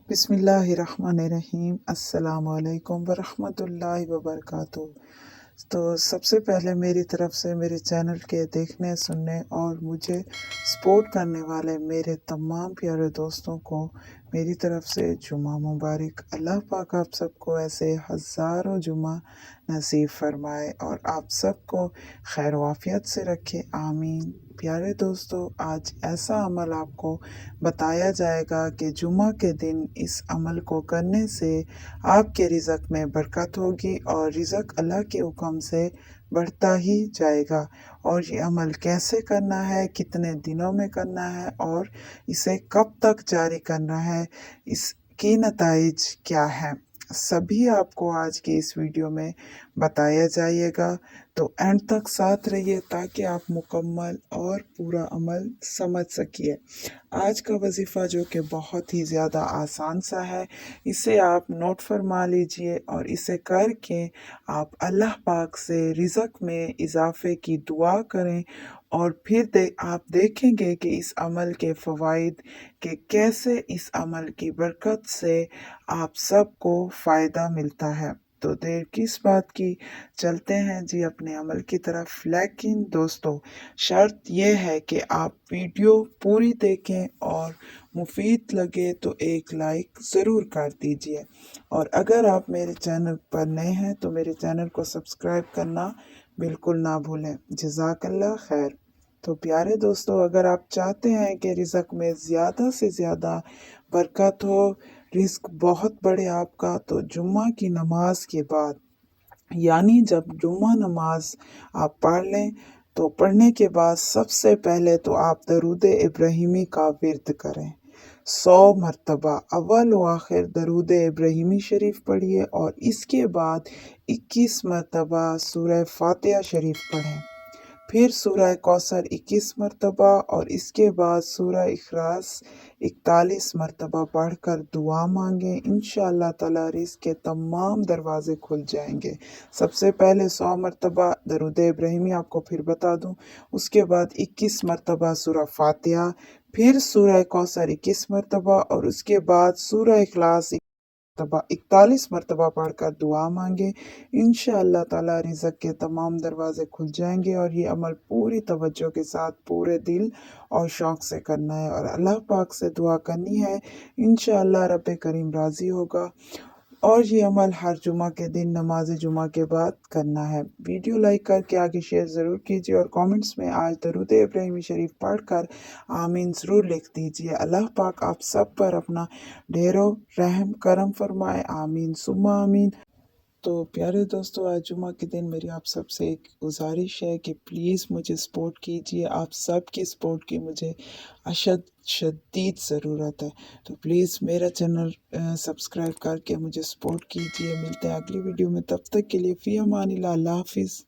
बिस्मिल्लाहिर्रहमानिर्रहीम। अस्सलाम वालेकुम वरहमतुल्लाहि वबरकातुहू। तो सबसे पहले मेरी तरफ से मेरे चैनल के देखने, सुनने और मुझे सपोर्ट करने वाले मेरे तमाम प्यारे दोस्तों को मेरी तरफ से जुमा मुबारक। अल्लाह पाक आप सबको ऐसे हज़ारों जुमा नसीब फरमाए और आप सबको खैर वाफियत से रखे, आमीन। प्यारे दोस्तों, आज ऐसा अमल आपको बताया जाएगा कि जुमा के दिन इस अमल को करने से आपके रिज़्क में बरकत होगी और रिज़्क अल्लाह के हुक्म से बढ़ता ही जाएगा। और ये अमल कैसे करना है, कितने दिनों में करना है और इसे कब तक जारी करना है, इसकी नताइज क्या है, सभी आपको आज की इस वीडियो में बताया जाएगा। तो एंड तक साथ रहिए ताकि आप मुकम्मल और पूरा अमल समझ सकिए। आज का वजीफ़ा जो कि बहुत ही ज़्यादा आसान सा है, इसे आप नोट फरमा लीजिए और इसे करके आप अल्लाह पाक से रिज़्क में इजाफ़े की दुआ करें और फिर आप देखेंगे कि इस अमल के फ़वाइद कि कैसे इस अमल की बरकत से आप सबको फ़ायदा मिलता है। तो देर किस बात की, चलते हैं जी अपने अमल की तरफ। लेकिन दोस्तों, शर्त यह है कि आप वीडियो पूरी देखें और मुफीद लगे तो एक लाइक ज़रूर कर दीजिए। और अगर आप मेरे चैनल पर नए हैं तो मेरे चैनल को सब्सक्राइब करना बिल्कुल ना भूलें। जज़ाकल्लाह खैर। तो प्यारे दोस्तों, अगर आप चाहते हैं कि रिज़्क में ज़्यादा से ज़्यादा बरकत हो, रिज़्क बहुत बढ़े आपका, तो जुम्मा की नमाज के बाद यानी जब जुम्मा नमाज आप पढ़ लें, तो पढ़ने के बाद सबसे पहले तो आप दरूद इब्राहिमी का विर्द करें 100 मरतबा। अव्वल व आखिर दरूद इब्राहिमी शरीफ पढ़िए और इसके बाद 21 मरतबा सूरह फातिहा शरीफ पढ़ें। फिर सूरह कौसर 21 मरतबा और इसके बाद सूरह इखलास 41 मरतबा पढ़कर दुआ मांगें। इंशाअल्लाह ताला रिज़्क के तमाम दरवाज़े खुल जाएंगे। सबसे पहले 100 मरतबा दरूद इब्राहिमी आपको फिर बता दूं, उसके बाद 21 मरतबा सूरह फातिहा, फिर सूरह कौसर 21 मरतबा और उसके बाद सूरह इखलास 41 मरतबा पढ़कर दुआ मांगे। इंशाअल्लाह ताला रिज़्क के तमाम दरवाज़े खुल जाएंगे। और ये अमल पूरी तवज्जो के साथ पूरे दिल और शौक़ से करना है और अल्लाह पाक से दुआ करनी है। इंशाअल्लाह रब्बे करीम राज़ी होगा। और ये अमल हर जुमा के दिन नमाज जुमा के बाद करना है। वीडियो लाइक करके आगे शेयर ज़रूर कीजिए और कमेंट्स में आज दरूद इब्राहिमी शरीफ पढ़कर आमीन ज़रूर लिख दीजिए। अल्लाह पाक आप सब पर अपना ढेरों रहम करम फरमाए, आमीन सुम्मा आमीन। तो प्यारे दोस्तों, आज जुमा के दिन मेरी आप सबसे एक गुजारिश है कि प्लीज़ मुझे सपोर्ट कीजिए। आप सबकी सपोर्ट की मुझे शदीद ज़रूरत है। तो प्लीज़ मेरा चैनल सब्सक्राइब करके मुझे सपोर्ट कीजिए। मिलते हैं अगली वीडियो में, तब तक के लिए फ़ी अमानिल्लाह, अल्लाह हाफ़िज़।